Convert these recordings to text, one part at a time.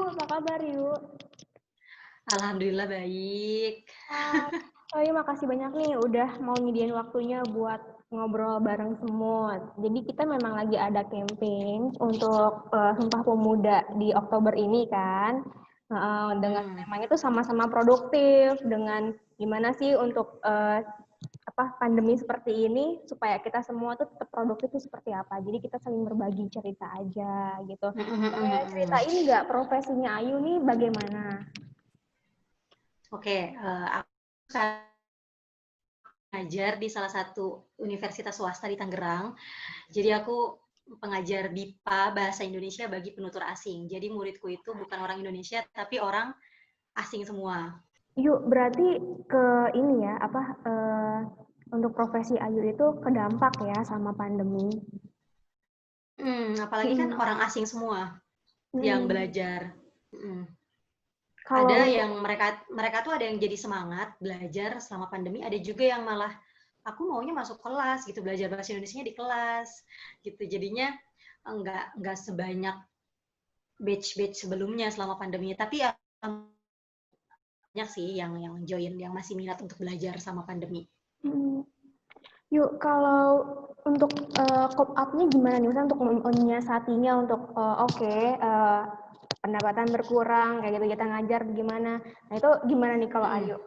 apa kabar yuk? Alhamdulillah baik. Oh iya, makasih banyak nih udah mau nyediain waktunya buat ngobrol bareng semut. Jadi kita memang lagi ada campaign untuk Sumpah Pemuda di Oktober ini kan. Dengan temanya tuh sama-sama produktif, dengan gimana sih untuk pandemi seperti ini supaya kita semua tuh tetap produktif tuh seperti apa. Jadi kita saling berbagi cerita aja gitu. Boleh ceritain nggak profesinya Ayu nih bagaimana? Oke, aku ngajar di salah satu universitas swasta di Tangerang. Jadi aku pengajar BIPA Bahasa Indonesia bagi penutur asing. Jadi muridku itu bukan orang Indonesia tapi orang asing semua. Yuk, berarti ke ini ya, untuk profesi Ayu itu kedampak ya sama pandemi. Apalagi kan Hmm. orang asing semua yang Hmm. belajar. Mm. Kalau Ada untuk yang mereka tuh ada yang jadi semangat belajar selama pandemi, ada juga yang malah aku maunya masuk kelas gitu, belajar bahasa Indonesia di kelas gitu. Jadinya enggak sebanyak batch-batch sebelumnya selama pandemi, tapi ya banyak sih yang join, yang masih minat untuk belajar sama pandemi. hmm, yuk kalau untuk cope up-nya gimana nih? Misalnya untuk menyiasatinya untuk pendapatan berkurang kayak gitu kita ngajar gimana? Nah itu gimana nih kalau Mm-mm. Ayu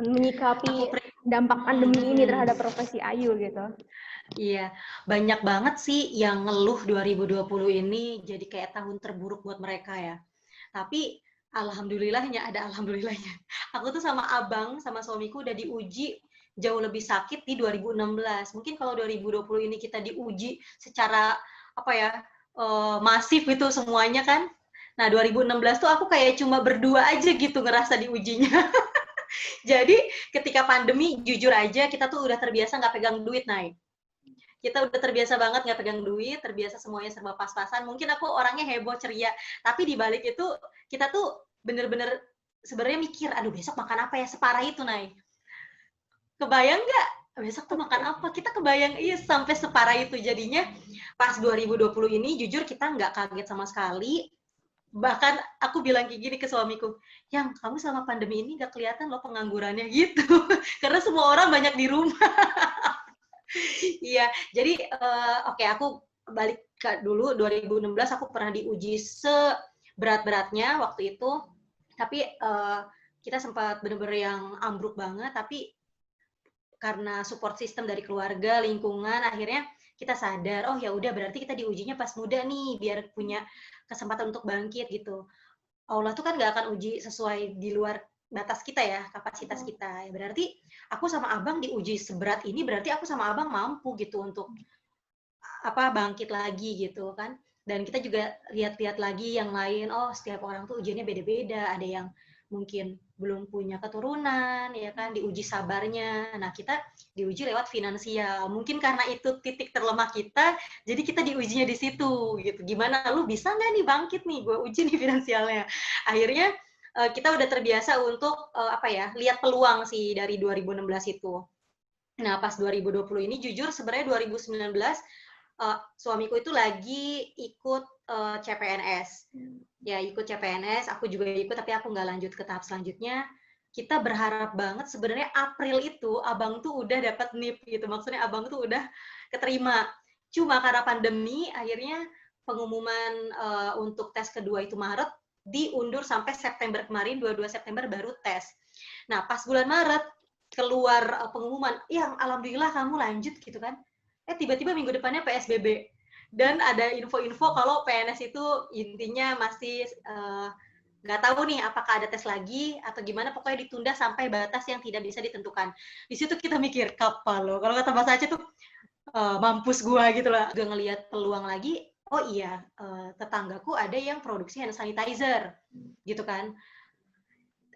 menyikapi Aku dampak pandemi ini mm-mm. terhadap profesi Ayu gitu? Iya, banyak banget sih yang ngeluh 2020 ini jadi kayak tahun terburuk buat mereka ya. Tapi alhamdulillahnya, ada alhamdulillahnya. Aku tuh sama abang, sama suamiku udah diuji jauh lebih sakit di 2016. Mungkin kalau 2020 ini kita diuji secara apa ya, masif itu semuanya kan. Nah, 2016 tuh aku kayak cuma berdua aja gitu ngerasa diujinya. Jadi ketika pandemi, jujur aja kita tuh udah terbiasa nggak pegang duit, naik. Kita udah terbiasa banget nggak pegang duit, terbiasa semuanya serba pas-pasan. Mungkin aku orangnya heboh, ceria, tapi di balik itu kita tuh bener-bener sebenarnya mikir, aduh besok makan apa ya, separah itu, Nay. Kebayang nggak? Besok tuh makan apa? Kita kebayang, iya, sampai separah itu. Jadinya pas 2020 ini, jujur kita nggak kaget sama sekali. Bahkan aku bilang kayak gini ke suamiku, yang kamu selama pandemi ini nggak kelihatan loh penganggurannya gitu. Karena semua orang banyak di rumah. Iya, jadi oke, aku balik ke dulu 2016 aku pernah diuji seberat-beratnya waktu itu, tapi kita sempat bener-bener yang ambruk banget, tapi karena support system dari keluarga, lingkungan, akhirnya kita sadar, oh ya udah berarti kita diujinya pas muda nih, biar punya kesempatan untuk bangkit gitu. Allah tuh kan nggak akan uji sesuai di luar batas kita ya, kapasitas kita. Ya, berarti aku sama abang diuji seberat ini, berarti aku sama abang mampu gitu untuk bangkit lagi gitu kan. Dan kita juga lihat-lihat lagi yang lain, oh setiap orang tuh ujiannya beda-beda, ada yang mungkin belum punya keturunan ya kan, diuji sabarnya. Nah, kita diuji lewat finansial. Mungkin karena itu titik terlemah kita, jadi kita diujinya di situ gitu. Gimana lu bisa nggak nih bangkit nih, gue uji nih finansialnya. Akhirnya kita udah terbiasa untuk lihat peluang sih dari 2016 itu. Nah, pas 2020 ini jujur sebenarnya 2019 suamiku itu lagi ikut CPNS. Ya, ikut CPNS, aku juga ikut, tapi aku nggak lanjut ke tahap selanjutnya. Kita berharap banget sebenarnya April itu abang tuh udah dapat NIP gitu, maksudnya abang tuh udah keterima. Cuma karena pandemi, akhirnya pengumuman untuk tes kedua itu Maret, diundur sampai September kemarin, 22 September baru tes. Nah, pas bulan Maret, keluar pengumuman, yang alhamdulillah kamu lanjut gitu kan. Tiba-tiba minggu depannya PSBB. Dan ada info-info kalau PNS itu intinya masih nggak tahu nih apakah ada tes lagi atau gimana, pokoknya ditunda sampai batas yang tidak bisa ditentukan. Di situ kita mikir, kapal loh. Kalau kata bahasa Aceh tuh, mampus gua gitu lah. Gue ngelihat peluang lagi, oh iya, tetanggaku ada yang produksi hand sanitizer gitu kan.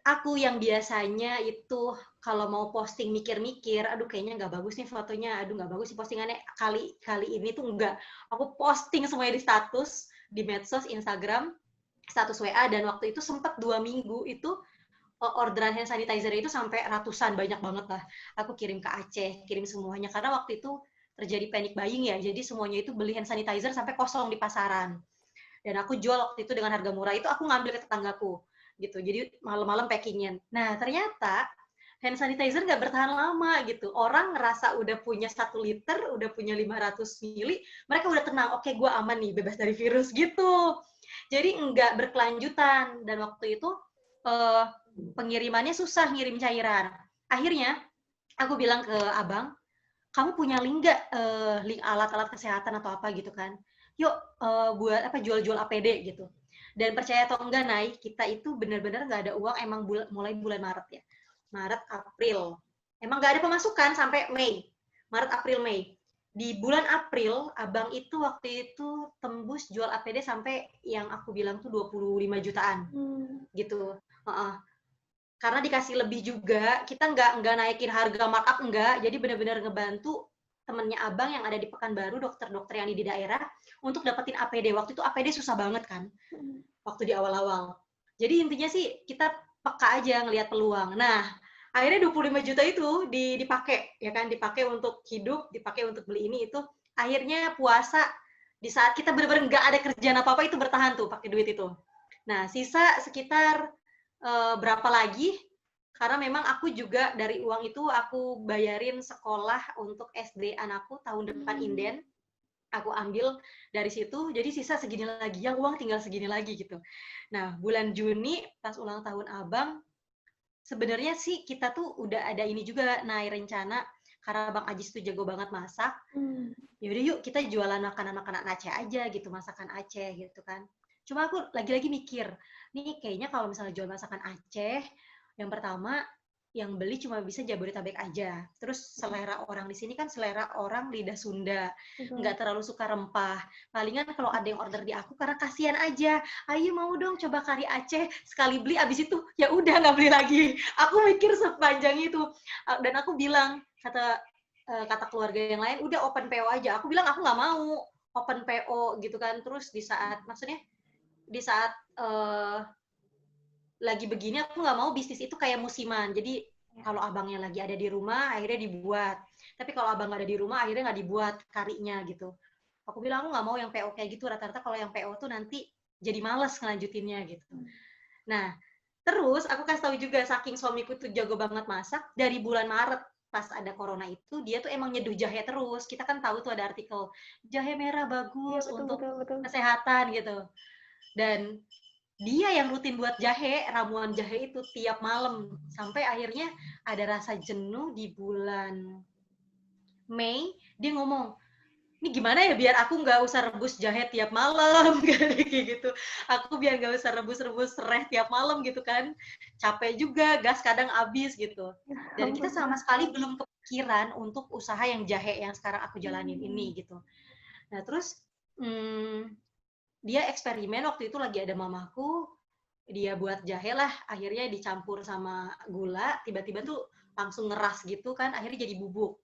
Aku yang biasanya itu kalau mau posting mikir-mikir, aduh kayaknya nggak bagus nih fotonya, aduh nggak bagus sih postingannya, kali ini tuh enggak. Aku posting semuanya di status, di medsos, Instagram, status WA, dan waktu itu sempat 2 minggu itu orderan hand sanitizer itu sampai ratusan, banyak banget lah. Aku kirim ke Aceh, kirim semuanya, karena waktu itu terjadi panic buying ya, jadi semuanya itu beli hand sanitizer sampai kosong di pasaran. Dan aku jual waktu itu dengan harga murah, itu aku ngambil ke tetanggaku gitu. Jadi malam-malam packingin. Nah ternyata hand sanitizer nggak bertahan lama gitu. Orang ngerasa udah punya 1 liter, udah punya 500 mili, mereka udah tenang, oke gue aman nih, bebas dari virus gitu. Jadi nggak berkelanjutan. Dan waktu itu pengirimannya susah ngirim cairan. Akhirnya aku bilang ke abang, kamu punya link nggak, link alat-alat kesehatan atau apa gitu kan? Yuk buat apa jual-jual APD gitu. Dan percaya atau enggak, Nay, kita itu benar-benar nggak ada uang emang mulai bulan Maret ya. Maret, April. Emang nggak ada pemasukan sampai Mei. Maret, April, Mei. Di bulan April, abang itu waktu itu tembus jual APD sampai yang aku bilang tuh 25 jutaan. Gitu. Karena dikasih lebih juga, kita nggak naikin harga markup, enggak. Jadi benar-benar ngebantu temennya abang yang ada di Pekanbaru, dokter-dokter yang di daerah, untuk dapetin APD. Waktu itu APD susah banget kan, waktu di awal-awal. Jadi intinya sih kita peka aja ngelihat peluang. Nah, akhirnya 25 juta itu dipakai, ya kan, dipakai untuk hidup, dipakai untuk beli ini itu. Akhirnya puasa, di saat kita benar-benar nggak ada kerjaan apa-apa, itu bertahan tuh pakai duit itu. Nah, sisa sekitar berapa lagi, karena memang aku juga dari uang itu aku bayarin sekolah untuk SD anakku tahun depan inden, aku ambil dari situ, jadi sisa segini lagi, yang uang tinggal segini lagi gitu. Nah, bulan Juni pas ulang tahun abang, sebenarnya sih kita tuh udah ada ini juga, rencana, karena Bang Ajis tuh jago banget masak, yaudah yuk kita jualan makanan-makanan Aceh aja gitu, masakan Aceh gitu kan. Cuma aku lagi-lagi mikir, nih kayaknya kalau misalnya jual masakan Aceh, yang pertama, yang beli cuma bisa Jabodetabek aja. Terus selera orang di sini kan selera orang lidah Sunda, nggak terlalu suka rempah. Palingan kalau ada yang order di aku karena kasihan aja, ayo mau dong coba kari Aceh, sekali beli abis itu ya udah nggak beli lagi. Aku mikir sepanjang itu, dan aku bilang kata keluarga yang lain, udah open PO aja. Aku bilang aku nggak mau open PO gitu kan. Terus di saat lagi begini, aku nggak mau bisnis itu kayak musiman. Jadi kalau abangnya lagi ada di rumah, akhirnya dibuat. Tapi kalau abang nggak ada di rumah, akhirnya nggak dibuat karinya gitu. Aku bilang aku nggak mau yang PO kayak gitu. Rata-rata kalau yang PO tuh nanti jadi males ngelanjutinnya gitu. Nah, terus aku kasih tahu juga, saking suamiku tuh jago banget masak, dari bulan Maret pas ada corona itu, dia tuh emang nyeduh jahe terus. Kita kan tahu tuh ada artikel, jahe merah bagus untuk kesehatan gitu. Dan dia yang rutin buat jahe, ramuan jahe itu tiap malam. Sampai akhirnya ada rasa jenuh di bulan Mei, dia ngomong, ini gimana ya biar aku nggak usah rebus jahe tiap malam, kayak gitu. Aku biar nggak usah rebus-rebus serai tiap malam gitu kan. Capek juga, gas kadang habis gitu. Dan kita sama sekali belum kepikiran untuk usaha yang jahe yang sekarang aku jalanin ini gitu. Nah terus dia eksperimen, waktu itu lagi ada mamaku, dia buat jahe lah, akhirnya dicampur sama gula, tiba-tiba tuh langsung ngeras gitu kan, akhirnya jadi bubuk.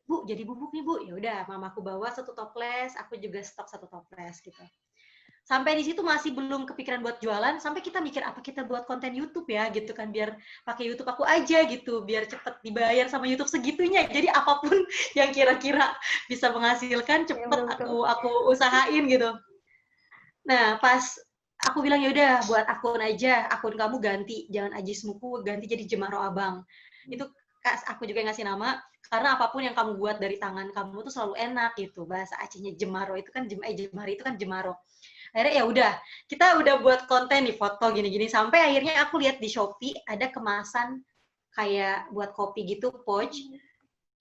Bu, jadi bubuk nih Bu. Ya udah, mamaku bawa 1 toples, aku juga stok 1 toples gitu. Sampai di situ masih belum kepikiran buat jualan, sampai kita mikir apa kita buat konten YouTube ya gitu kan, biar pakai YouTube aku aja gitu, biar cepet dibayar sama YouTube segitunya. Jadi apapun yang kira-kira bisa menghasilkan cepet aku usahain gitu. Nah, pas aku bilang ya udah buat akun aja, akun kamu ganti, jangan Ajismuku, ganti jadi Jemaro Abang. Itu aku juga ngasih nama, karena apapun yang kamu buat dari tangan kamu tuh selalu enak gitu. Bahasa Acehnya Jemaro itu kan Jemari itu kan Jemaro. Akhirnya ya udah, kita udah buat konten nih, foto gini-gini, sampai akhirnya aku lihat di Shopee ada kemasan kayak buat kopi gitu, pouch.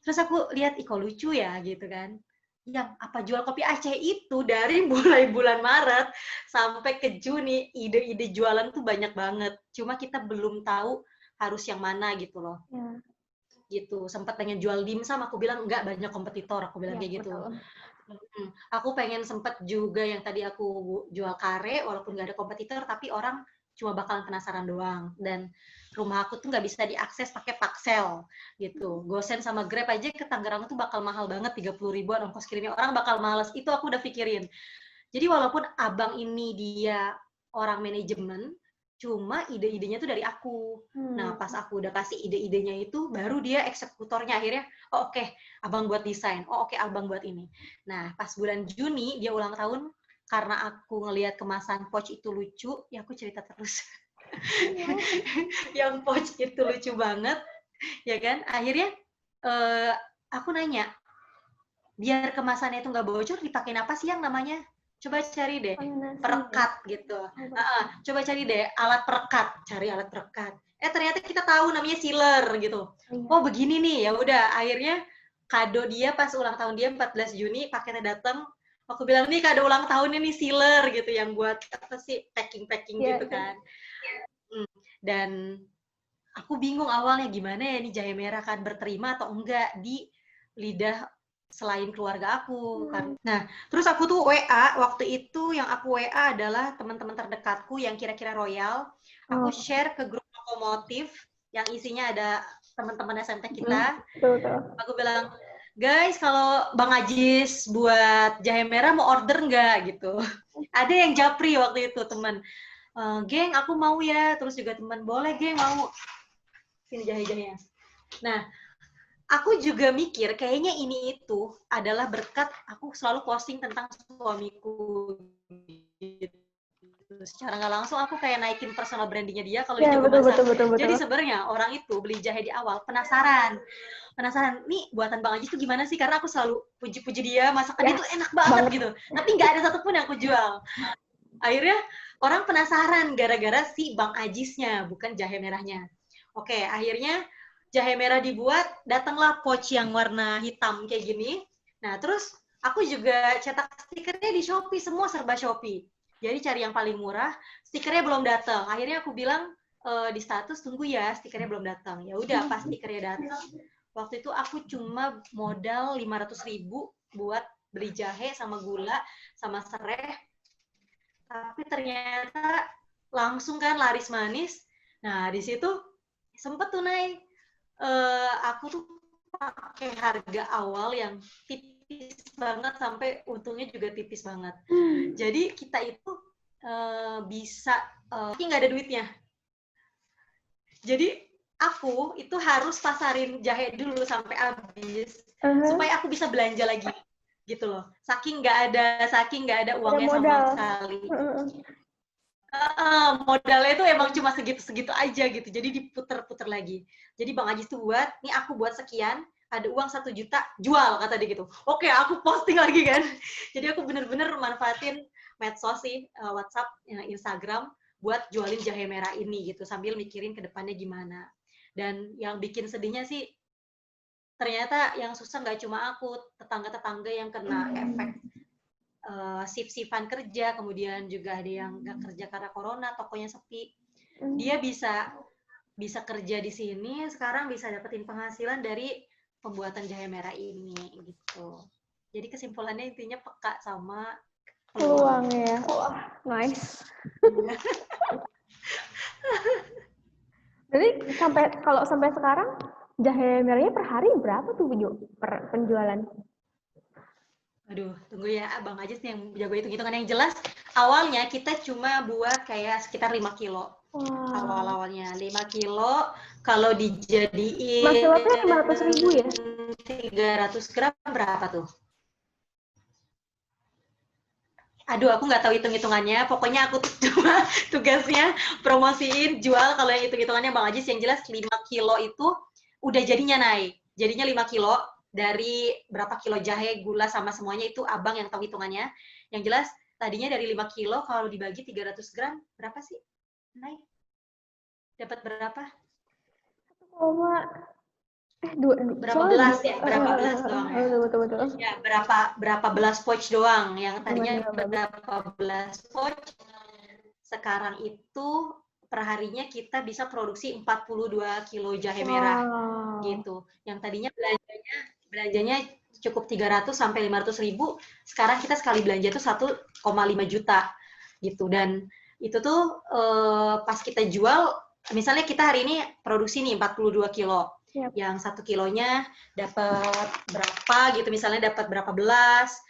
Terus aku lihat, ih kok lucu ya gitu kan. Yang apa jual kopi Aceh itu dari mulai bulan Maret sampai ke Juni, ide-ide jualan tuh banyak banget. Cuma kita belum tahu harus yang mana gitu loh. Ya. Gitu. Sempat pengen jual dimsum, aku bilang enggak, banyak kompetitor, aku bilang kayak gitu. Aku pengen sempet juga yang tadi aku jual kare, walaupun nggak ada kompetitor, tapi orang cuma bakalan penasaran doang. Dan rumah aku tuh nggak bisa diakses pakai Paxel gitu. Gosen sama Grab aja ke Tangerang tuh bakal mahal banget, 30 ribuan ongkos kirimnya. Orang bakal males, itu aku udah pikirin. Jadi walaupun abang ini dia orang manajemen, cuma ide-idenya tuh dari aku. Nah, pas aku udah kasih ide-idenya itu, baru dia eksekutornya akhirnya, oh oke, abang buat desain, oh oke, abang buat ini. Nah, pas bulan Juni, dia ulang tahun, karena aku ngelihat kemasan pouch itu lucu, ya aku cerita terus. Yang pouch itu lucu banget, ya kan? Akhirnya aku nanya, biar kemasannya itu nggak bocor, dipakein apa sih yang namanya? Coba cari deh, perekat gitu. Coba cari deh alat perekat, cari alat perekat. Ternyata kita tahu namanya sealer gitu. Oh begini nih, ya udah. Akhirnya kado dia pas ulang tahun dia 14 Juni, paketnya datang. Aku bilang nih kado ulang tahun ini sealer gitu, yang buat apa sih packing gitu kan. Dan aku bingung awalnya gimana ya ini jahe merah kan berterima atau enggak di lidah selain keluarga aku. Nah, terus aku tuh WA, waktu itu yang aku WA adalah teman-teman terdekatku yang kira-kira royal. Aku share ke grup otomotif yang isinya ada teman-teman SMT kita. Aku bilang, guys, kalau Bang Ajis buat jahe merah mau order nggak gitu. Ada yang japri waktu itu teman. Geng, aku mau ya. Terus juga teman, boleh geng, mau. Sini jahe-jahenya. Nah, aku juga mikir kayaknya ini itu adalah berkat aku selalu posting tentang suamiku gitu. Secara nggak langsung aku kayak naikin personal brandingnya dia kalau dia jago masak. Jadi sebenarnya orang itu beli jahe di awal penasaran, nih buatan Bang Ajis itu gimana sih, karena aku selalu puji-puji dia masakannya itu enak banget gitu, tapi nggak ada satupun yang aku jual. Akhirnya orang penasaran gara-gara si Bang Ajisnya, bukan jahe merahnya. Oke, akhirnya jahe merah dibuat, datanglah pouch yang warna hitam kayak gini. Nah, terus aku juga cetak stikernya di Shopee, semua serba Shopee. Jadi cari yang paling murah, stikernya belum datang. Akhirnya aku bilang di status, tunggu ya, stikernya belum datang. Ya udah, pas stikernya datang, waktu itu aku cuma modal 500.000 buat beli jahe sama gula sama serai. Tapi ternyata langsung kan laris manis. Nah, di situ sempet tuh naik. Aku tuh pakai harga awal yang tipis banget sampai untungnya juga tipis banget. Jadi kita itu bisa tapi nggak ada duitnya. Jadi aku itu harus pasarin jahe dulu sampai habis supaya aku bisa belanja lagi gitu loh. Saking nggak ada uangnya sama sekali. Modalnya itu emang cuma segitu aja gitu, jadi diputer-puter lagi. Jadi Bang Ajis tuh buat, nih aku buat sekian, ada uang 1 juta, jual, kata dia gitu. Oke, aku posting lagi kan. Jadi aku bener-bener manfaatin medsos sih, WhatsApp, Instagram, buat jualin jahe merah ini gitu, sambil mikirin ke depannya gimana. Dan yang bikin sedihnya sih, ternyata yang susah nggak cuma aku, tetangga-tetangga yang kena efek shift-shiftan kerja, kemudian juga ada yang nggak kerja karena corona, tokonya sepi. Dia bisa kerja di sini, sekarang bisa dapetin penghasilan dari pembuatan jahe merah ini gitu. Jadi kesimpulannya intinya peka sama peluang ya. Wah, nice. Jadi kalau sampai sekarang jahe merahnya per hari berapa tuh per penjualan? Aduh, tunggu ya, Bang Ajis nih yang jago hitung-hitungan. Yang jelas, awalnya kita cuma buat kayak sekitar 5 kilo. Awal-awalnya 5 kilo, kalau dijadiin maksudnya 500.000 ya? 300 gram berapa tuh? Aduh, aku nggak tahu hitung-hitungannya. Pokoknya aku cuma tugasnya promosiin, jual. Kalau yang hitung-hitungannya Bang Ajis, yang jelas 5 kilo itu udah jadinya naik. Jadinya 5 kilo, dari berapa kilo jahe, gula, sama semuanya itu abang yang tahu hitungannya. Yang jelas tadinya dari 5 kilo kalau dibagi 300 gram berapa sih? Naik. Dapat berapa? Berapa belas ya? Berapa belas doang ya? Betul. Ya, berapa belas pouch doang. Yang tadinya berapa belas pouch, sekarang itu perharinya kita bisa produksi 42 kilo jahe merah gitu. Yang tadinya belanjanya cukup 300 sampai 500.000, sekarang kita sekali belanja tuh 1,5 juta gitu. Dan itu tuh pas kita jual, misalnya kita hari ini produksi nih 42 kilo, yang 1 kilonya dapat berapa gitu, misalnya dapat berapa belas,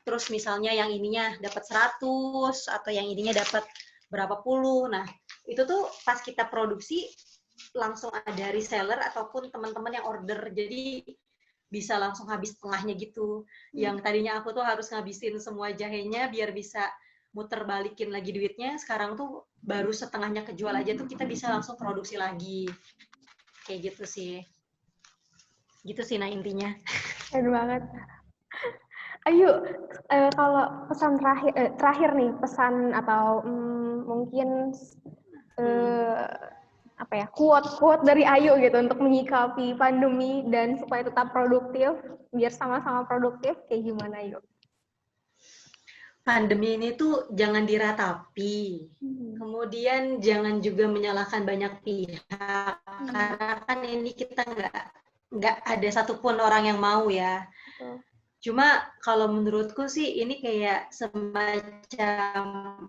terus misalnya yang ininya dapat 100 atau yang ininya dapat berapa puluh. Nah, itu tuh pas kita produksi langsung ada reseller ataupun teman-teman yang order. Jadi bisa langsung habis setengahnya gitu. Yang tadinya aku tuh harus ngabisin semua jahenya biar bisa muter balikin lagi duitnya, sekarang tuh baru setengahnya kejual aja tuh kita bisa langsung produksi lagi. Kayak gitu sih. Gitu sih nah intinya. Keren banget. Ayo, kalau pesan terakhir nih, pesan atau mungkin apa ya, quote dari Ayu gitu untuk menyikapi pandemi dan supaya tetap produktif, biar sama-sama produktif, kayak gimana Ayu? Pandemi ini tuh jangan diratapi. Kemudian jangan juga menyalahkan banyak pihak, karena kan ini kita nggak ada satupun orang yang mau ya. Cuma kalau menurutku sih ini kayak semacam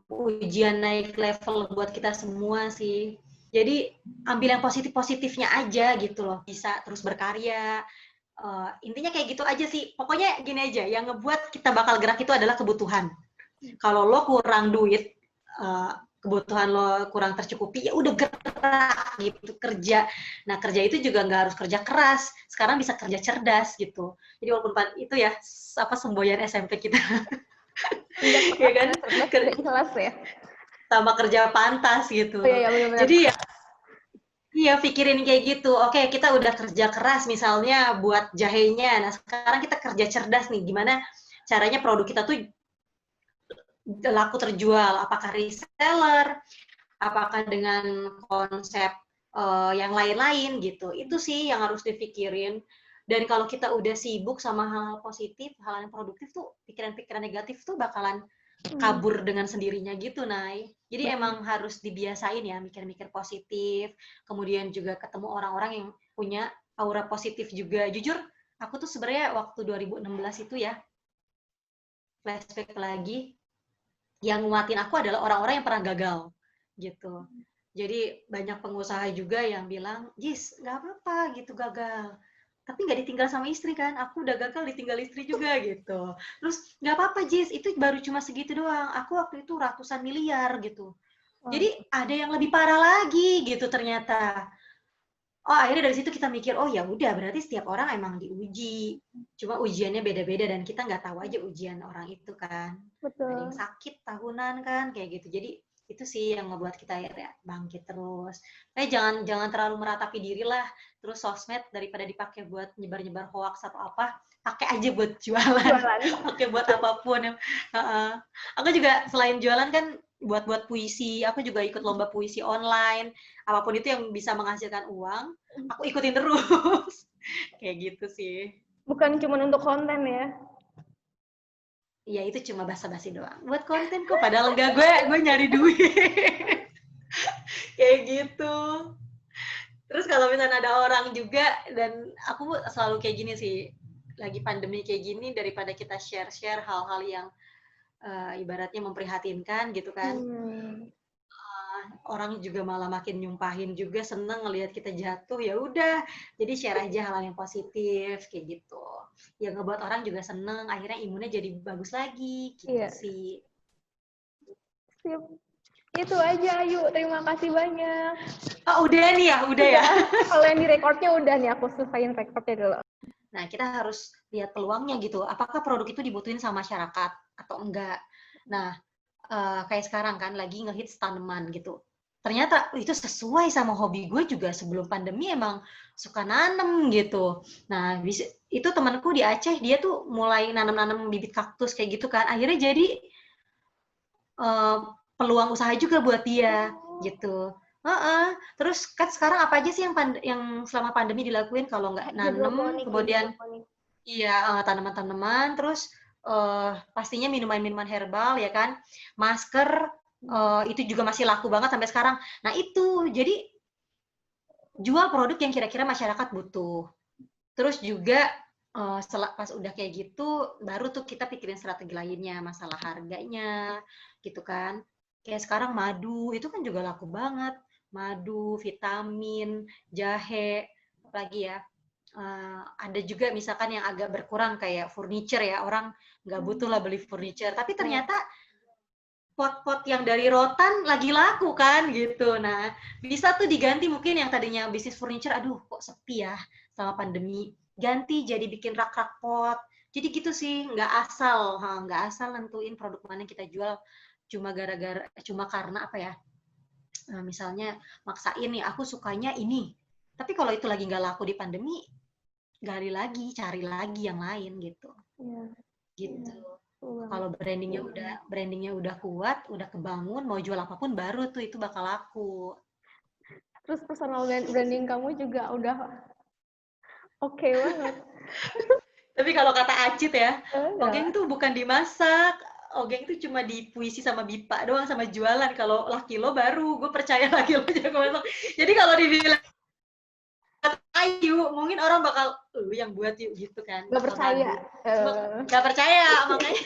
ujian naik level buat kita semua sih. Jadi ambil yang positif-positifnya aja gitu loh. Bisa terus berkarya. Intinya kayak gitu aja sih. Pokoknya gini aja, yang ngebuat kita bakal gerak itu adalah kebutuhan. Kalau lo kurang duit, kebutuhan lo kurang tercukupi, ya udah gerak gitu, kerja. Nah kerja itu juga nggak harus kerja keras, sekarang bisa kerja cerdas gitu. Jadi walaupun itu ya apa semboyan SMP kita, ya kan, Ikhlas ya. sama kerja pantas gitu. Oh iya, benar-benar. Jadi ya, iya pikirin kayak gitu. Oke, kita udah kerja keras misalnya buat jahenya. Nah sekarang kita kerja cerdas nih, gimana caranya produk kita tuh laku terjual, apakah reseller, apakah dengan konsep yang lain-lain gitu. Itu sih yang harus dipikirin. Dan kalau kita udah sibuk sama hal-hal positif, hal yang produktif tuh, pikiran-pikiran negatif tuh bakalan kabur dengan sendirinya gitu, Nay. Jadi emang harus dibiasain ya mikir-mikir positif, kemudian juga ketemu orang-orang yang punya aura positif juga. Jujur, aku tuh sebenarnya waktu 2016 itu ya, flashback lagi, yang nguatin aku adalah orang-orang yang pernah gagal gitu. Jadi banyak pengusaha juga yang bilang, Jis, nggak apa-apa gitu gagal. Tapi nggak ditinggal sama istri kan, aku udah gagal ditinggal istri juga gitu. Terus nggak apa-apa Jis, itu baru cuma segitu doang. Aku waktu itu ratusan miliar gitu. Jadi ada yang lebih parah lagi gitu ternyata. Oh akhirnya dari situ kita mikir, oh ya udah berarti setiap orang emang diuji. Cuma ujiannya beda-beda dan kita nggak tahu aja ujian orang itu kan. Betul. Ada yang sakit tahunan kan kayak gitu. Jadi itu sih yang ngebuat kita ya bangkit terus. Jangan terlalu meratapi diri lah. Terus sosmed daripada dipakai buat nyebar-nyebar hoax atau apa, pakai aja buat jualan. Pakai buat apapun. Aku juga selain jualan kan buat puisi, aku juga ikut lomba puisi online, apapun itu yang bisa menghasilkan uang, aku ikutin terus. Kayak gitu sih. Bukan cuma untuk konten ya? Ya itu cuma basa-basi doang. Buat konten kok, padahal enggak, gue nyari duit. Kayak gitu. Terus kalau misalnya ada orang juga, dan aku selalu kayak gini sih, lagi pandemi kayak gini, daripada kita share-share hal-hal yang ibaratnya memprihatinkan gitu kan. Orang juga malah makin nyumpahin juga, seneng ngelihat kita jatuh, ya udah jadi share aja hal-hal yang positif kayak gitu, yang ngebuat orang juga seneng, akhirnya imunnya jadi bagus lagi gitu sih. Sip. Itu aja Ayu, terima kasih banyak. Oh udah nih ya, udah ya. Kalau yang di recordnya udah nih, aku selesaiin recordnya dulu. Nah kita harus lihat peluangnya gitu, apakah produk itu dibutuhin sama masyarakat atau enggak. Nah kayak sekarang kan lagi ngehits tanaman gitu. Ternyata itu sesuai sama hobi gue juga, sebelum pandemi emang suka nanem gitu. Nah, itu temanku di Aceh, dia tuh mulai nanam-nanam bibit kaktus kayak gitu kan. Akhirnya jadi peluang usaha juga buat dia gitu. Terus kan sekarang apa aja sih yang selama pandemi dilakuin kalau nggak nanem, kemudian iya tanaman-tanaman, terus pastinya minuman-minuman herbal ya kan, masker itu juga masih laku banget sampai sekarang. Nah itu jadi jual produk yang kira-kira masyarakat butuh. Terus juga pas udah kayak gitu, baru tuh kita pikirin strategi lainnya, masalah harganya gitu kan. Kayak sekarang madu itu kan juga laku banget, madu, vitamin, jahe, apalagi ya. Ada juga misalkan yang agak berkurang kayak furniture ya, orang nggak butuh lah beli furniture, tapi ternyata pot-pot yang dari rotan lagi laku kan gitu. Nah bisa tuh diganti, mungkin yang tadinya bisnis furniture, aduh kok sepi ya sama pandemi, ganti jadi bikin rak-rak pot. Jadi gitu sih, nggak asal nentuin produk mana yang kita jual cuma karena apa ya? Misalnya maksain nih, aku sukanya ini. Tapi kalau itu lagi nggak laku di pandemi, gali lagi, cari lagi yang lain gitu. Iya. Gitu. Iya. Kalau brandingnya udah kuat, udah kebangun, mau jual apapun baru tuh itu bakal laku. Terus personal branding kamu juga udah oke banget. Tapi kalau kata Acit ya, Enggak. ogeng tuh bukan dimasak. Ogeng tuh cuma dipuisi sama Bipa doang, sama jualan. Kalau laki lo baru, gue percaya laki lo jago masak. Jadi kalau dibilang Ayu, mungkin orang bakal, lu yang buat yuk gitu kan. Gak Bakal percaya. ragu. Cuma gak percaya, makanya